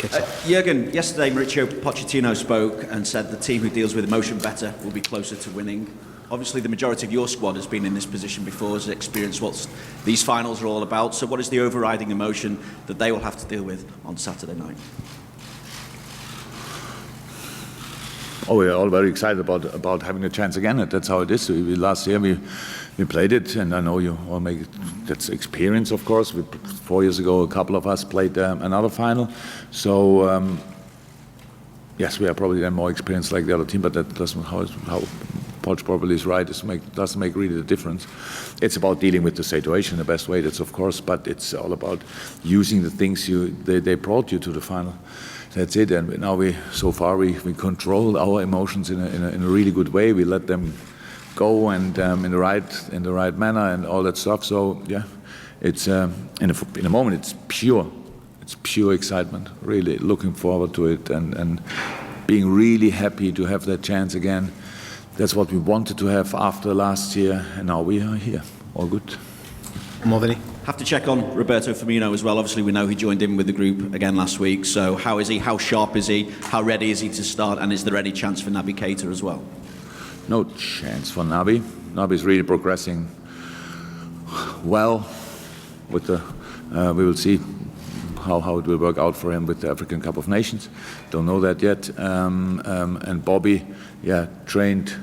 kicks off. Jurgen, yesterday Mauricio Pochettino spoke and said the team who deals with emotion better will be closer to winning. Obviously, the majority of your squad has been in this position before, has experienced what these finals are all about. So what is the overriding emotion that they will have to deal with on Saturday night? Oh, we're all very excited about having a chance again. That's how it is. Last year we played it, and I know you all make it. That's experience, of course. 4 years ago, a couple of us played another final. So yes, we are probably then more experienced like the other team, but that doesn't how Poch probably is right. It doesn't make really the difference. It's about dealing with the situation the best way. That's of course, but it's all about using the things they brought you to the final. That's it. And now so far we control our emotions in a really good way. We let them go and in the right manner and all that stuff. So yeah, it's in a moment it's pure excitement. Really looking forward to it and being really happy to have that chance again. That's what we wanted to have after last year, and now we are here. All good. Vinny? Have to check on Roberto Firmino as well. Obviously, we know he joined in with the group again last week. So how is he? How sharp is he? How ready is he to start? And is there any chance for Naby Keita as well? No chance for Naby. Naby is really progressing well. With the, we will see how it will work out for him with the African Cup of Nations. Don't know that yet. And Bobby, yeah, trained.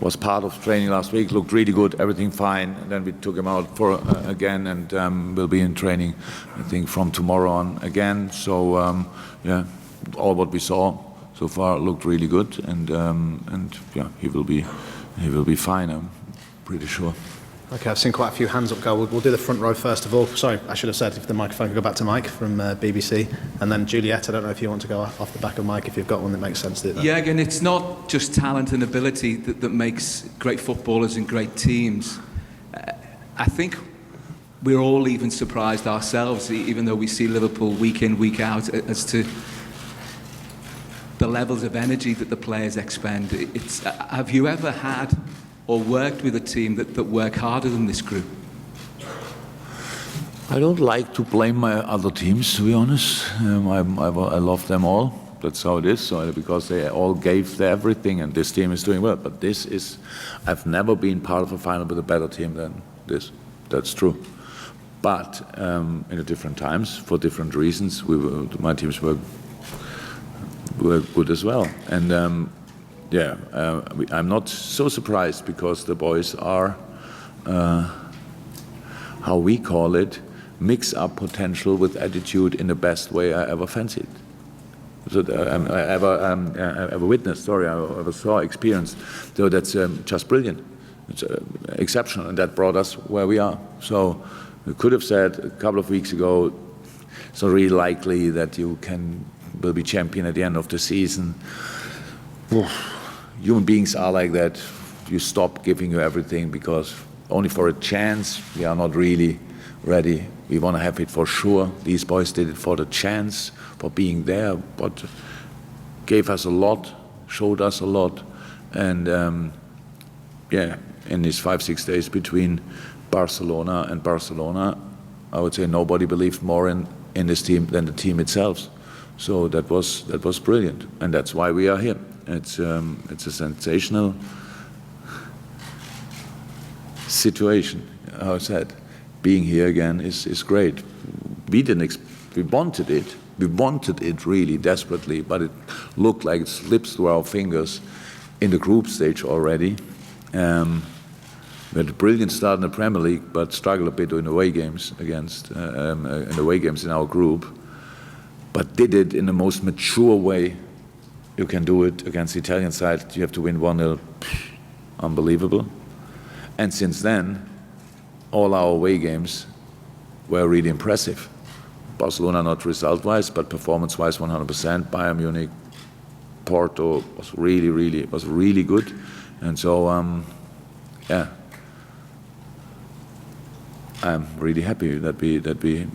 Was part of training last week, looked really good, everything fine. And then we took him out for again, and will be in training, I think, from tomorrow on again. So yeah, all what we saw so far looked really good, and yeah, he will be fine. I'm pretty sure. Okay, I've seen quite a few hands up go. We'll do the front row first of all. Sorry, I should have said if the microphone could go back to Mike from BBC. And then Juliet, I don't know if you want to go off the back of Mike, if you've got one that makes sense to do. Yeah, again, it's not just talent and ability that makes great footballers and great teams. I think we're all even surprised ourselves, even though we see Liverpool week in, week out, as to the levels of energy that the players expend. Have you ever had or worked with a team that work harder than this group? I don't like to blame my other teams, to be honest. I love them all. That's how it is. So because they all gave their everything, and this team is doing well. But I've never been part of a final with a better team than this. That's true. But in different times, for different reasons, my teams were good as well. And yeah, I'm not so surprised because the boys are, how we call it, mix up potential with attitude in the best way I ever fancied. So I ever witnessed, I ever saw, experienced. So that's just brilliant. It's exceptional, and that brought us where we are. So we could have said a couple of weeks ago, it's not really likely that you will be champion at the end of the season. Human beings are like that. You stop giving you everything because only for a chance we are not really ready. We want to have it for sure. These boys did it for the chance, for being there, but gave us a lot, showed us a lot. And yeah, in these 5-6 days between Barcelona and Barcelona, I would say nobody believed more in this team than the team itself. So that was brilliant, and that's why we are here. It's a sensational situation. How I said, being here again is great. We wanted it. We wanted it really desperately, but it looked like it slipped through our fingers in the group stage already. We had a brilliant start in the Premier League, but struggled a bit in away games in our group. But did it in the most mature way you can do it against the Italian side. You have to win 1-0. Unbelievable. And since then, all our away games were really impressive. Barcelona not result-wise, but performance-wise 100%. Bayern Munich, Porto was really good. And so, yeah, I'm really happy that we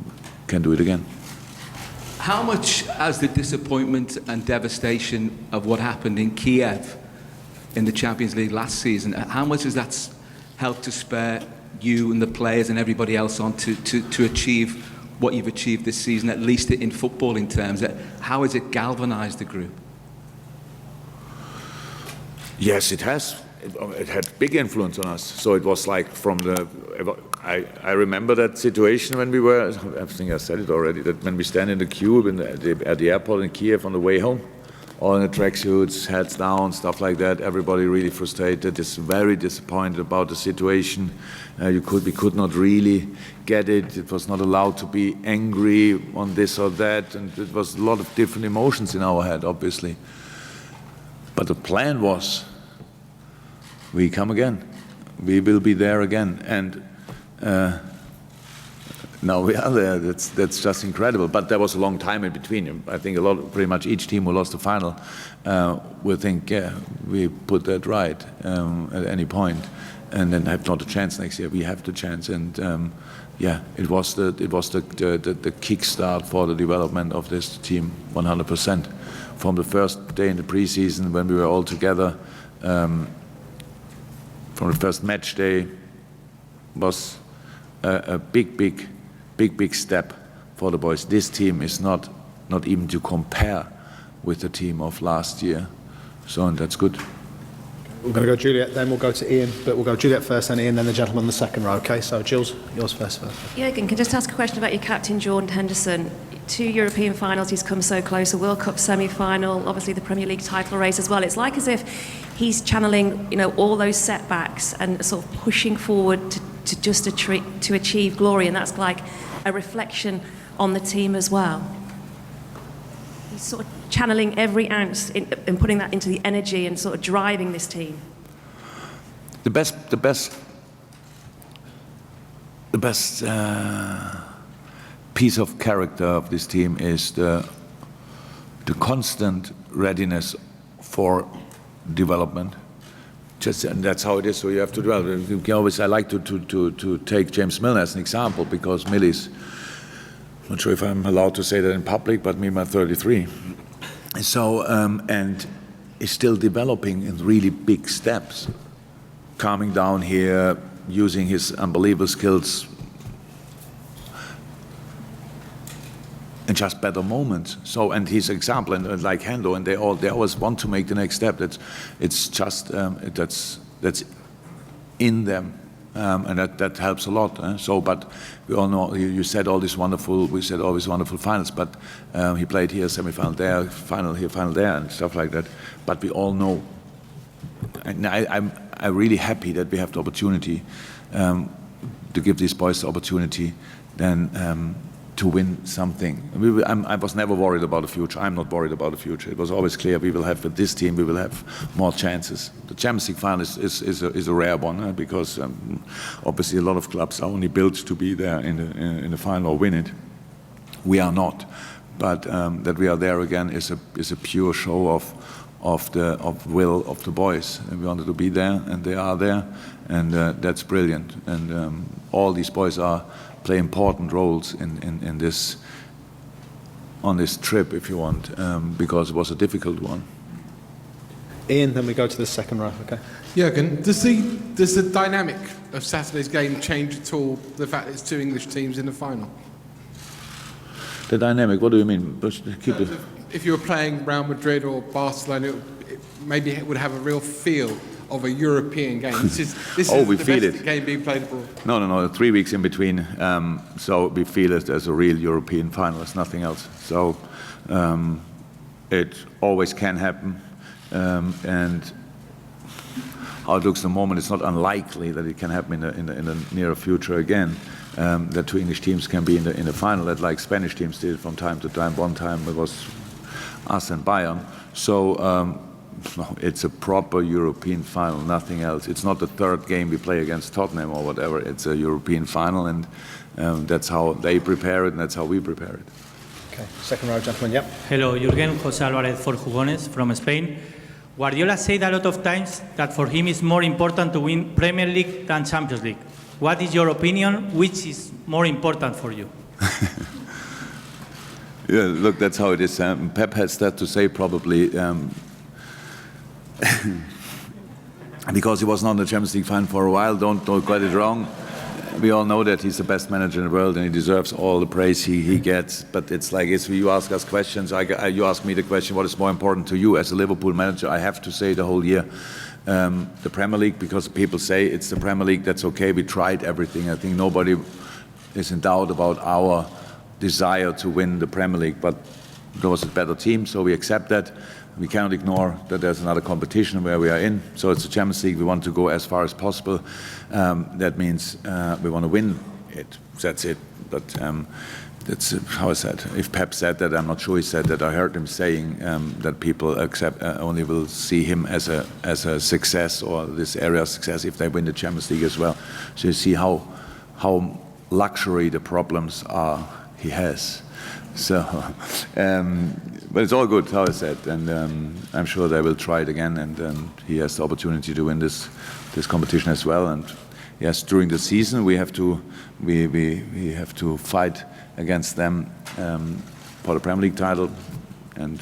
can do it again. How much has the disappointment and devastation of what happened in Kiev in the Champions League last season, how much has that helped to spur you and the players and everybody else on to achieve what you've achieved this season, at least in footballing terms? How has it galvanised the group? Yes, it has. It had big influence on us. So it was like I remember that situation when we were, I think I said it already, that when we stand in the queue at the airport in Kiev on the way home, all in the tracksuits, heads down, stuff like that, everybody really frustrated, just very disappointed about the situation. We could not really get it. It was not allowed to be angry on this or that, and it was a lot of different emotions in our head, obviously. But the plan was, we come again. We will be there again. And now we are there. That's just incredible. But there was a long time in between. I think pretty much each team who lost the final will think, yeah, we put that right at any point, and then have not a chance next year. We have the chance, and yeah, it was the kickstart for the development of this team 100%. From the first day in the preseason when we were all together, from the first match day, was a big step for the boys. This team is not even to compare with the team of last year, so and that's good. We're going to go Juliet, then we'll go to Ian, but we'll go Juliet first, then Ian, then the gentleman on the second row. Okay, so Jules, yours first. Jürgen, can I just ask a question about your captain, Jordan Henderson? 2 European finals, he's come so close, a World Cup semi-final, obviously the Premier League title race as well. It's like as if he's channeling, all those setbacks and sort of pushing forward to achieve glory, and that's like a reflection on the team as well. He's sort of channeling every ounce and putting that into the energy and sort of driving this team. The best piece of character of this team is the constant readiness for development. And that's how it is. So you have to develop. You can always. I like to take James Milner as an example, because Millie's, I'm not sure if I'm allowed to say that in public, but me, I'm 33. So and is still developing in really big steps, calming down here, using his unbelievable skills. And just better moments. So, and his example, and like Hendo, and they always want to make the next step. It's just that's in them, and that helps a lot. So, but we all know you said all these wonderful finals, but he played here, semi-final there, final here, final there, and stuff like that. But we all know, and I'm really happy that we have the opportunity to give these boys the opportunity, then. To win something. I was never worried about the future. I'm not worried about the future. It was always clear we will have, with this team, we will have more chances. The Champions League final is a rare one, because obviously a lot of clubs are only built to be there in the final or win it. We are not, but that we are there again is a pure show of will of the boys. And we wanted to be there, and they are there, and that's brilliant. And all these boys play important roles in this, on this trip, if you want, because it was a difficult one. Ian, then we go to the second row, okay? Jürgen, does the dynamic of Saturday's game change at all, the fact that it's 2 English teams in the final? The dynamic, what do you mean? If you were playing Real Madrid or Barcelona, maybe it would have a real feel of a European game. This is we the feel best it. game being played abroad. No, 3 weeks in between, so we feel it as a real European final, it's nothing else. So it always can happen, and how it looks at the moment, it's not unlikely that it can happen in the near future again. That 2 English teams can be in the final, that like Spanish teams did from time to time. One time it was us and Bayern. So it's a proper European final, nothing else. It's not the third game we play against Tottenham or whatever. It's a European final, and that's how they prepare it, and that's how we prepare it. Okay, second row, gentleman, yep. Hello, Jürgen, José Álvarez for Jugones from Spain. Guardiola said a lot of times that for him it's more important to win Premier League than Champions League. What is your opinion? Which is more important for you? Yeah, look, that's how it is. Pep has that to say probably because he was not in the Champions League final for a while. Don't get it wrong. we all know that he's the best manager in the world and he deserves all the praise he gets. But it's like if you ask us questions, you ask me the question, what is more important to you as a Liverpool manager? I have to say the whole year, the Premier League, because people say it's the Premier League, that's okay, we tried everything. I think nobody is in doubt about our desire to win the Premier League, but there was a better team, so we accept that. We cannot ignore that there's another competition where we are in. So it's the Champions League. We want to go as far as possible. That means we want to win it. That's it. But that's how I said. If Pep said that, I'm not sure he said that. I heard him saying that people only will see him as a success or this area of success if they win the Champions League as well. So you see how luxury the problems are he has. So, but it's all good, how I said, and I'm sure they will try it again, and he has the opportunity to win this competition as well. And yes, during the season we have to fight against them for the Premier League title, and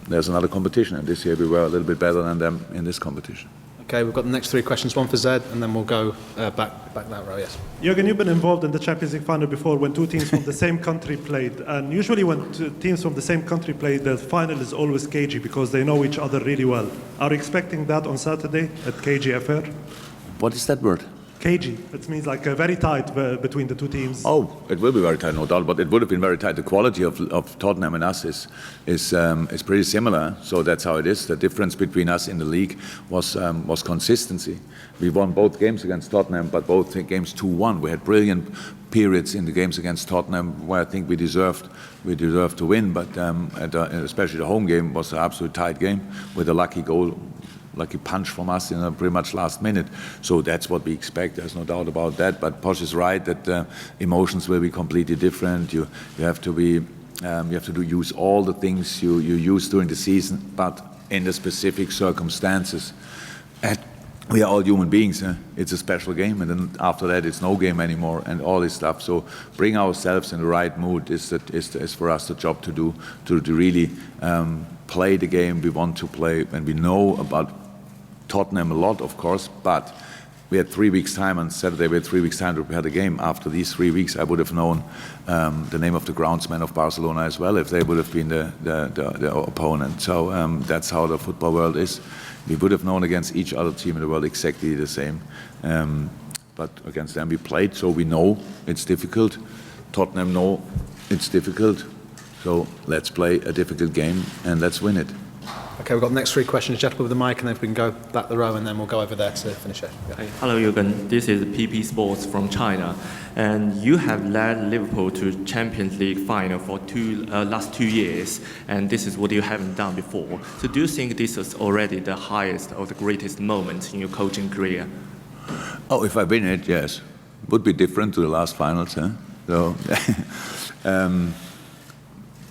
there's another competition. And this year we were a little bit better than them in this competition. Okay, we've got the next three questions, one for Zed, and then we'll go back that row, yes. Jürgen, you've been involved in the Champions League final before when two teams from the same country played. And usually when teams from the same country play, the final is always cagey because they know each other really well. Are you expecting that on Saturday at KGFR? What is that word? Cagey. It means like very tight between the two teams. Oh, it will be very tight, no doubt, but it would have been very tight. The quality of Tottenham and us is pretty similar, so that's how it is. The difference between us in the league was consistency. We won both games against Tottenham, but both games 2-1. We had brilliant periods in the games against Tottenham where I think we deserved to win, but especially the home game was an absolute tight game with a lucky goal. Lucky punch from us in a pretty much last minute. So that's what we expect. There's no doubt about that. But Posh is right that emotions will be completely different. You have to use all the things you use during the season, but in the specific circumstances. And we are all human beings. It's a special game, and then after that, it's no game anymore, and all this stuff. So bring ourselves in the right mood is for us the job to do, to really play the game we want to play, and we know about Tottenham a lot, of course, but we had 3 weeks' time. On Saturday, we had 3 weeks' time to prepare the game. After these 3 weeks, I would have known the name of the groundsman of Barcelona as well, if they would have been the opponent. So that's how the football world is. We would have known against each other team in the world exactly the same. But against them we played, so we know it's difficult. Tottenham know it's difficult. So let's play a difficult game and let's win it. Okay, we've got the next three questions. Gentlemen with the mic, and then we can go back the row, and then we'll go over there to finish it. Yeah. Hello, Jürgen. This is PP Sports from China, and you have led Liverpool to Champions League final for last 2 years, and this is what you haven't done before. So, do you think this is already the highest or the greatest moment in your coaching career? Oh, if I win it, yes, would be different to the last finals, huh? So.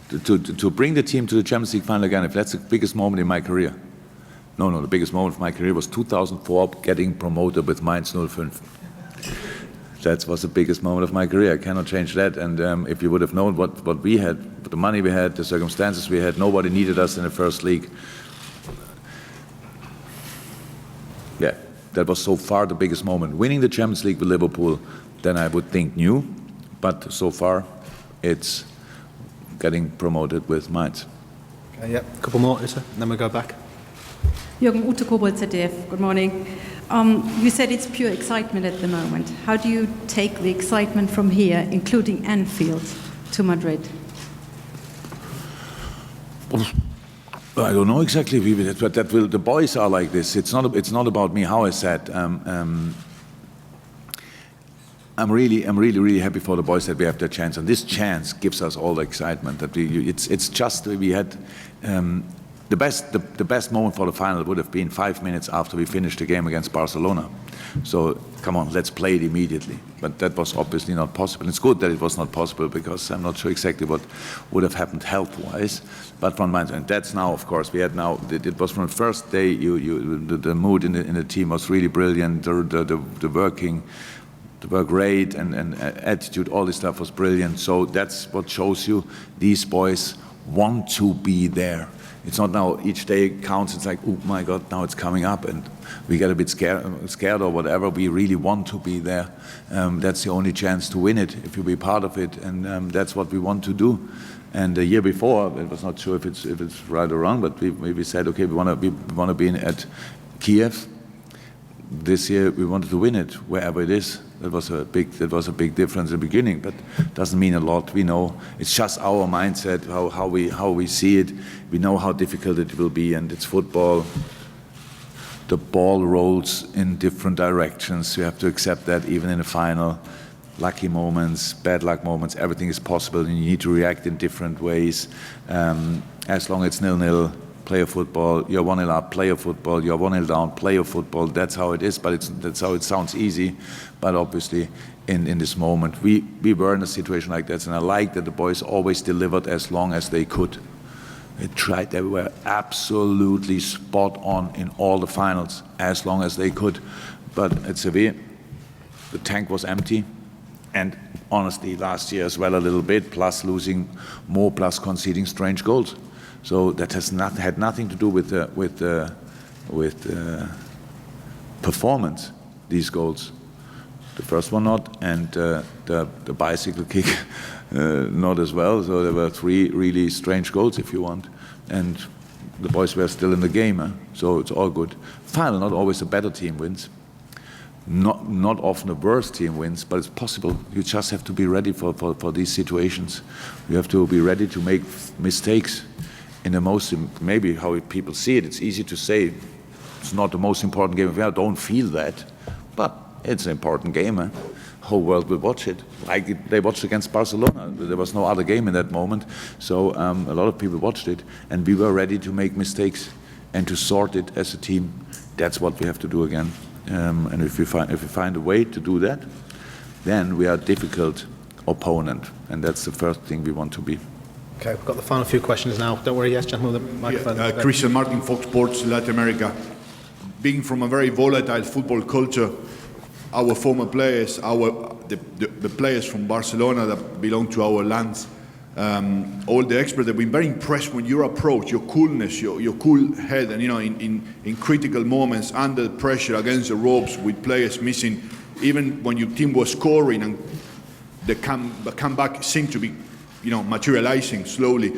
To bring the team to the Champions League final again, if that's the biggest moment in my career. No, the biggest moment of my career was 2004, getting promoted with Mainz 05. That was the biggest moment of my career. I cannot change that. And if you would have known what we had, the money we had, the circumstances we had, nobody needed us in the first league. Yeah, that was so far the biggest moment. Winning the Champions League with Liverpool, then I would think new. But so far, it's getting promoted with Mainz. Okay, yeah, a couple more, Uta, and then we'll go back. Jürgen, Ute Kobold, ZDF. Good morning. You said it's pure excitement at the moment. How do you take the excitement from here, including Anfield, to Madrid? I don't know exactly, but the boys are like this. It's not about me. How I said. I'm really happy for the boys that we have that chance, and this chance gives us all the excitement. That it's just we had the best moment for the final would have been 5 minutes after we finished the game against Barcelona. So come on, let's play it immediately. But that was obviously not possible. It's good that it was not possible because I'm not sure exactly what would have happened health-wise. But from mind, and that's now, of course, we had now. It was from the first day. The mood in the team was really brilliant. The work rate and attitude, all this stuff was brilliant. So that's what shows you these boys want to be there. It's not now each day counts. It's like, oh my God, now it's coming up, and we get a bit scared or whatever. We really want to be there. That's the only chance to win it, if you be part of it, and that's what we want to do. And the year before, I was not sure if it's right or wrong, but we said, okay, we want to be at Kiev. This year we wanted to win it wherever it is. That was a big difference in the beginning, but doesn't mean a lot. We know it's just our mindset, how we see it. We know how difficult it will be, and it's football. The ball rolls in different directions. You have to accept that even in a final. Lucky moments, bad luck moments, everything is possible, and you need to react in different ways. As long as it's 0-0, play your football. You're 1-0 up, play your football. You're 1-0 down, play your football. That's how it is, but that's how it sounds easy. But obviously, in this moment, we were in a situation like that, and I like that the boys always delivered as long as they could. They tried. They were absolutely spot on in all the finals, as long as they could. But at Sevilla, the tank was empty. And honestly, last year as well a little bit, plus losing more, plus conceding strange goals. So that has had nothing to do with performance. These goals, the first one not, and the bicycle kick not as well. So there were 3 really strange goals, if you want, and the boys were still in the game. So it's all good. Final, not always a better team wins. Not often a worse team wins, but it's possible. You just have to be ready for these situations. You have to be ready to make mistakes. In the most, maybe how people see it, it's easy to say it's not the most important game. I don't feel that, but it's an important game. Whole world will watch it. Like they watched against Barcelona. There was no other game in that moment, so a lot of people watched it, and we were ready to make mistakes and to sort it as a team. That's what we have to do again. And if we find a way to do that, then we are a difficult opponent, and that's the first thing we want to be. Okay, we've got the final few questions now. Don't worry, yes, gentlemen, with the microphone. Christian Martin, Fox Sports, Latin America. Being from a very volatile football culture, our former players, the players from Barcelona that belong to our lands, all the experts have been very impressed when your approach, your coolness, your cool head, and in critical moments, under pressure, against the ropes, with players missing, even when your team was scoring and the comeback seemed to be, materializing slowly,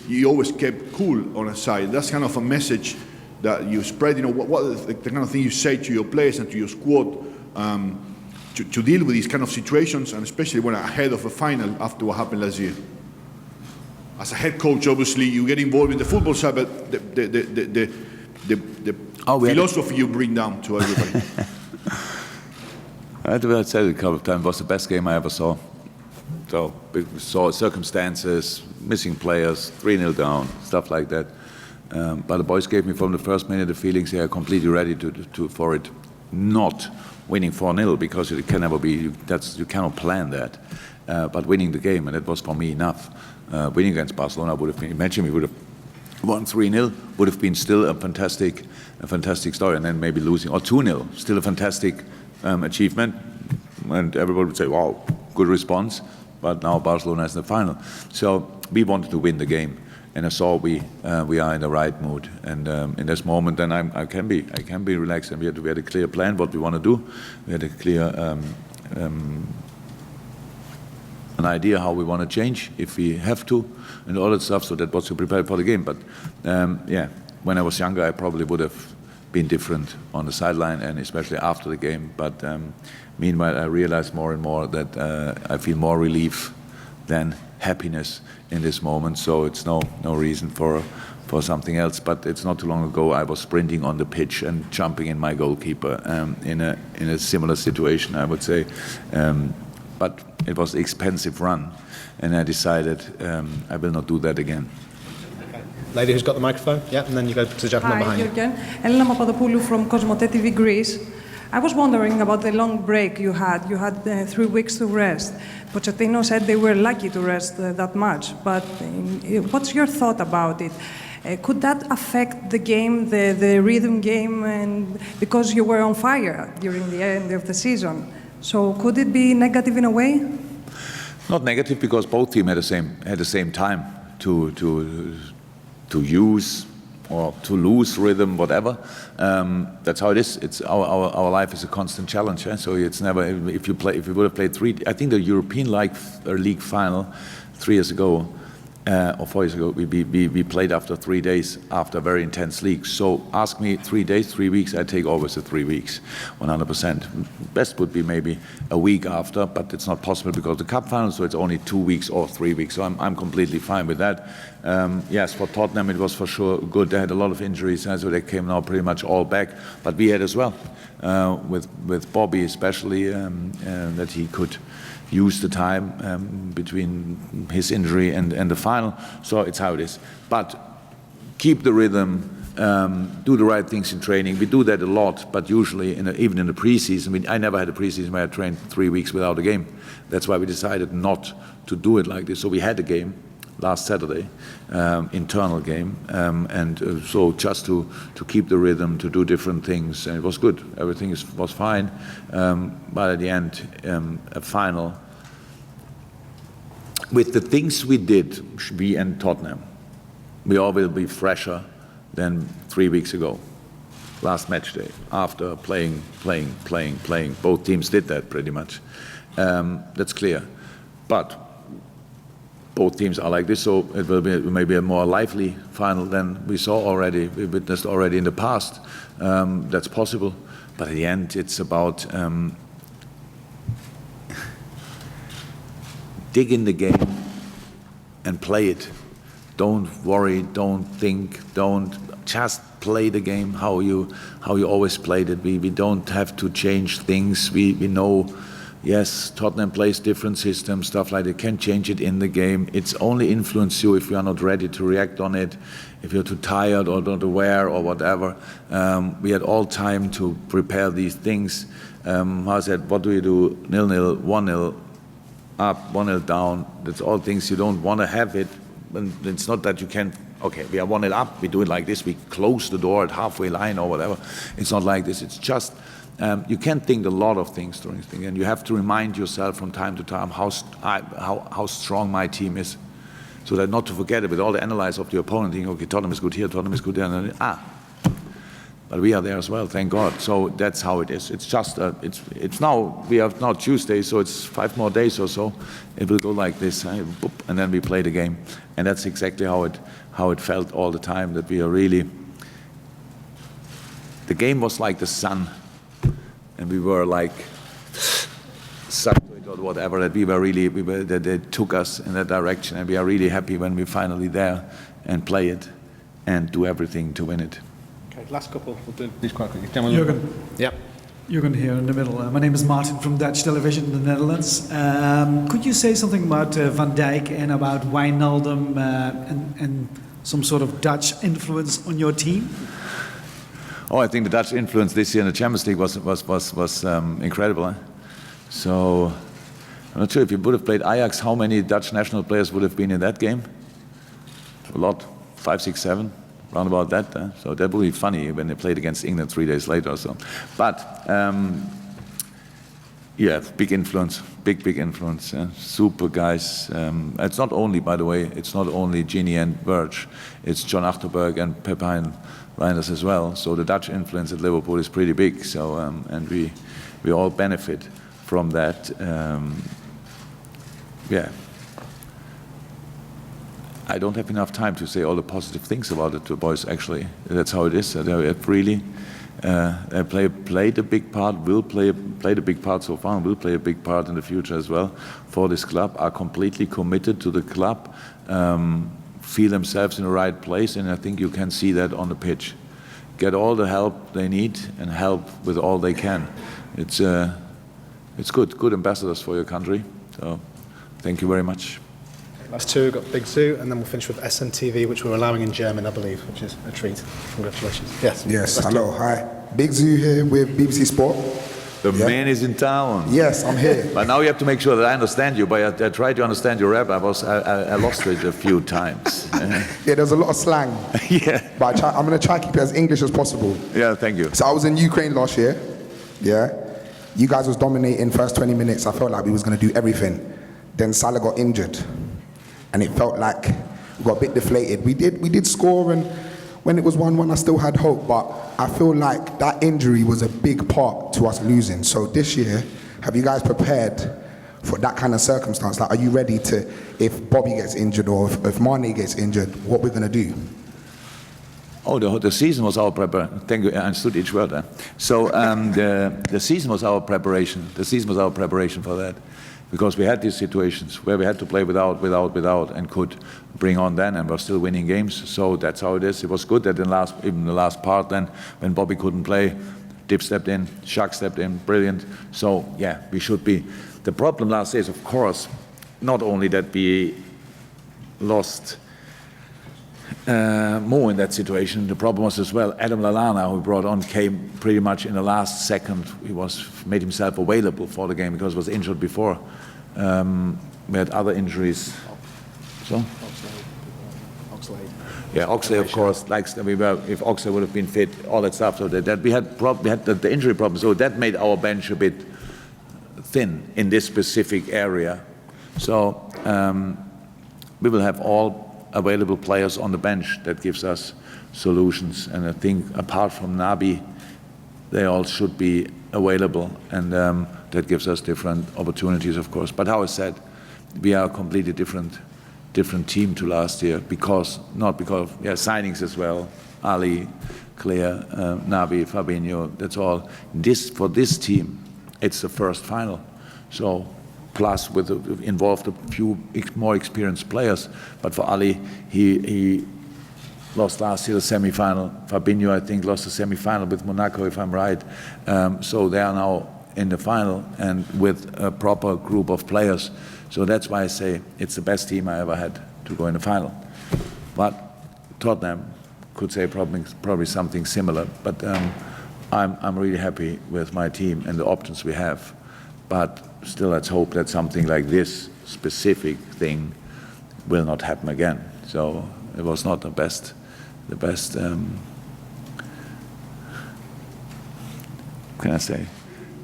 you always kept cool on a side. That's kind of a message that you spread. What the kind of thing you say to your players and to your squad to deal with these kind of situations, and especially when ahead of a final after what happened last year. As a head coach, obviously, you get involved in the football side, but the philosophy you bring down to everybody. I said it a couple of times, it was the best game I ever saw. So we saw circumstances, missing players, 3-0 down, stuff like that. But the boys gave me from the first minute the feelings they are completely ready for it. Not winning 4-0, because it can never be, you cannot plan that. But winning the game, and that was for me enough. Winning against Barcelona would have been, imagine we would have won 3-0, would have been still a fantastic story, and then maybe losing, or 2-0, still a fantastic achievement, and everybody would say, wow, good response, but now Barcelona is in the final. So we wanted to win the game, and I saw we are in the right mood, and in this moment then I can be relaxed, and we had a clear plan what we want to do. We had a clear an idea how we want to change if we have to, and all that stuff. So that was to prepare for the game. But when I was younger, I probably would have been different on the sideline, and especially after the game. But meanwhile, I realized more and more that I feel more relief than happiness in this moment. So it's no reason for something else. But it's not too long ago I was sprinting on the pitch and jumping in my goalkeeper in a similar situation, I would say. But it was an expensive run, and I decided I will not do that again. Okay. Lady who's got the microphone, yeah, and then you go to the gentleman behind you. Hi, Elena Papadopoulou from Cosmote TV Greece. I was wondering about the long break you had. You had 3 weeks to rest. Pochettino said they were lucky to rest that much, but what's your thought about it? Could that affect the game, the rhythm game, and because you were on fire during the end of the season? So could it be negative in a way? Not negative, because both teams had the same time to use or to lose rhythm, whatever. That's how it is. It's our life is a constant challenge. So it's never, if you would have played I think the European League final 3 years ago, or 4 years ago, we played after 3 days after a very intense league. So ask me 3 days, 3 weeks, I take always the 3 weeks, 100%. Best would be maybe a week after, but it's not possible because the cup final, so it's only 2 weeks or 3 weeks. So I'm completely fine with that. Yes, for Tottenham it was for sure good. They had a lot of injuries, so they came now pretty much all back. But we had as well, with Bobby especially, that he could use the time between his injury and the final. So it's how it is. But keep the rhythm, do the right things in training. We do that a lot, but usually, even in the preseason, I never had a preseason where I trained 3 weeks without a game. That's why we decided not to do it like this. So we had a game last Saturday, internal game, so just to keep the rhythm, to do different things, and it was good. Everything was fine, but at the end, a final. With the things we did, we and Tottenham, we all will be fresher than 3 weeks ago, last match day, after playing. Both teams did that pretty much. That's clear. But both teams are like this, so it will be maybe a more lively final than we witnessed already in the past. That's possible. But at the end, it's about dig in the game and play it. Don't worry, don't think, don't just play the game how you always played it. We don't have to change things. We know, yes, Tottenham plays different systems, stuff like that. Can change it in the game. It's only influence you if you are not ready to react on it, if you're too tired or not aware or whatever. We had all time to prepare these things. I said, what do you do? 0-0, 1-0. Up, 1-0 down. That's all things you don't want to have it. And it's not that you can, okay, we are 1-0 up, we do it like this, we close the door at halfway line or whatever. It's not like this. It's just, you can think a lot of things during this thing, and you have to remind yourself from time to time how strong my team is. So that not to forget it with all the analysis of the opponent, thinking, okay, Tottenham is good here, Tottenham is good there, and then, but we are there as well, thank God. So that's how it is. It's just, it's now, we have now Tuesday, so it's 5 more days or so. It will go like this, and then we play the game. And that's exactly how it felt all the time, that we are really, the game was like the sun, and we were like, sucked to it or whatever, that that they took us in that direction, and we are really happy when we're finally there and play it and do everything to win it. Okay, last couple. We'll do these quite quickly. Jürgen. Yep. Jürgen here in the middle. My name is Martin from Dutch television in the Netherlands. Could you say something about Van Dijk and about Wijnaldum and some sort of Dutch influence on your team? Oh, I think the Dutch influence this year in the Champions League was incredible. So I'm not sure if you would have played Ajax, how many Dutch national players would have been in that game? A lot, 5, 6, 7. Round about that, so that would be funny when they played against England 3 days later or so. But yeah, big influence, big influence. Super guys. It's not only, by the way, it's not only Gini and Verge. It's John Achterberg and Pepijn Reinders as well. So the Dutch influence at Liverpool is pretty big. So and we all benefit from that. Yeah. I don't have enough time to say all the positive things about it to boys, actually. That's how it is. They really played a big part, played a big part so far, and will play a big part in the future as well for this club, are completely committed to the club, feel themselves in the right place, and I think you can see that on the pitch. Get all the help they need and help with all they can. It's good ambassadors for your country. So thank you very much. Last two, we've got Big Zoo, and then we'll finish with SNTV, which we're allowing in German, I believe, which is a treat. Congratulations. Yes. Yes, hello, hi. Big Zoo here with BBC Sport. The man is in town. Yes, I'm here. But now you have to make sure that I understand you, but I tried to understand your rap. I lost it a few times. Yeah, there's a lot of slang. Yeah. But I'm going to try and keep it as English as possible. Yeah, thank you. So I was in Ukraine last year. Yeah. You guys was dominating first 20 minutes. I felt like we was going to do everything. Then Salah got injured. And it felt like we got a bit deflated. We did score, and when it was 1-1, I still had hope, but I feel like that injury was a big part to us losing. So this year, have you guys prepared for that kind of circumstance? Like, are you ready to, if Bobby gets injured or if Mane gets injured, what we're going to do? Oh, the season was our preparation. Thank you. I understood each word there. So the season was our preparation. The season was our preparation for that, because we had these situations where we had to play without, and could bring on then, and we're still winning games. So that's how it is. It was good that even the last part, then when Bobby couldn't play, Dip stepped in, Shaq stepped in, brilliant. So yeah, we should be. The problem last year is, of course, not only that we lost more in that situation. The problem was as well, Adam Lallana, who we brought on, came pretty much in the last second. He made himself available for the game because he was injured before. We had other injuries. So? Oxlade. Yeah, Oxlade, of course, if Oxlade would have been fit, all that stuff. So that we had the injury problem. So that made our bench a bit thin in this specific area. So we will have all available players on the bench. That gives us solutions. And I think apart from Naby, they all should be available. And that gives us different opportunities, of course. But how I said, we are a completely different team to last year, not because signings as well. Ali, Claire, Naby, Fabinho, that's all. For this team, it's the first final. So plus involved a few more experienced players. But for Ali, he lost last year the semi-final. Fabinho, I think, lost the semi-final with Monaco, if I'm right. So they are now in the final and with a proper group of players. So that's why I say it's the best team I ever had to go in the final. But Tottenham could say probably something similar. But I'm really happy with my team and the options we have. But still, let's hope that something like this specific thing will not happen again. So it was not the best. Can I say?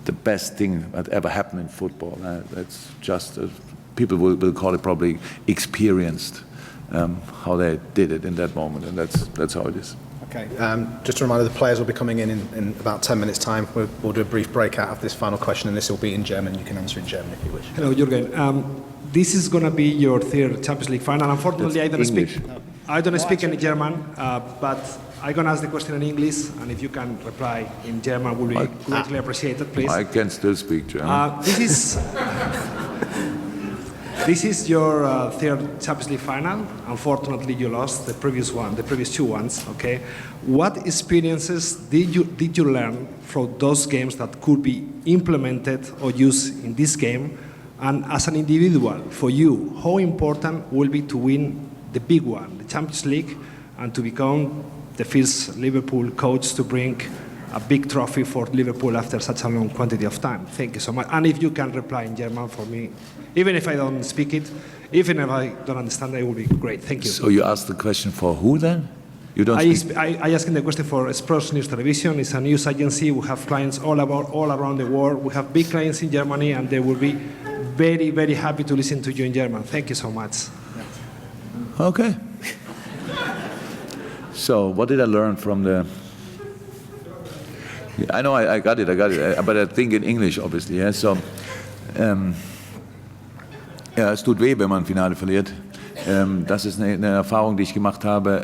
The best thing that ever happened in football. That's just people will call it probably experienced how they did it in that moment, and that's how it is. Okay, just a reminder, the players will be coming in about 10 minutes' time. We'll do a brief breakout of this final question, and this will be in German. You can answer in German if you wish. Hello, Jürgen. This is going to be your third Champions League final. Unfortunately, I don't speak any German, but I'm going to ask the question in English, and if you can reply in German, will be greatly appreciated, please. I can still speak German. This is your third Champions League final. Unfortunately, you lost the previous two ones. Okay, what experiences did you learn from those games that could be implemented or used in this game? And as an individual, for you, how important will be to win the big one, the Champions League, and to become the first Liverpool coach to bring a big trophy for Liverpool after such a long quantity of time? Thank you so much. And if you can reply in German for me, even if I don't speak it, even if I don't understand it, will be great. Thank you. So you asked the question for who then? You don't I asking the question for Spurs News Television. It's a news agency. We have clients all around the world. We have big clients in Germany, and they will be very, very happy to listen to you in German. Thank you so much. Okay. So what did I learn from the... I know I got it, but I think in English, obviously. Yeah? So, ja, es tut weh, wenn man ein Finale verliert. Das ist eine Erfahrung, die ich gemacht habe.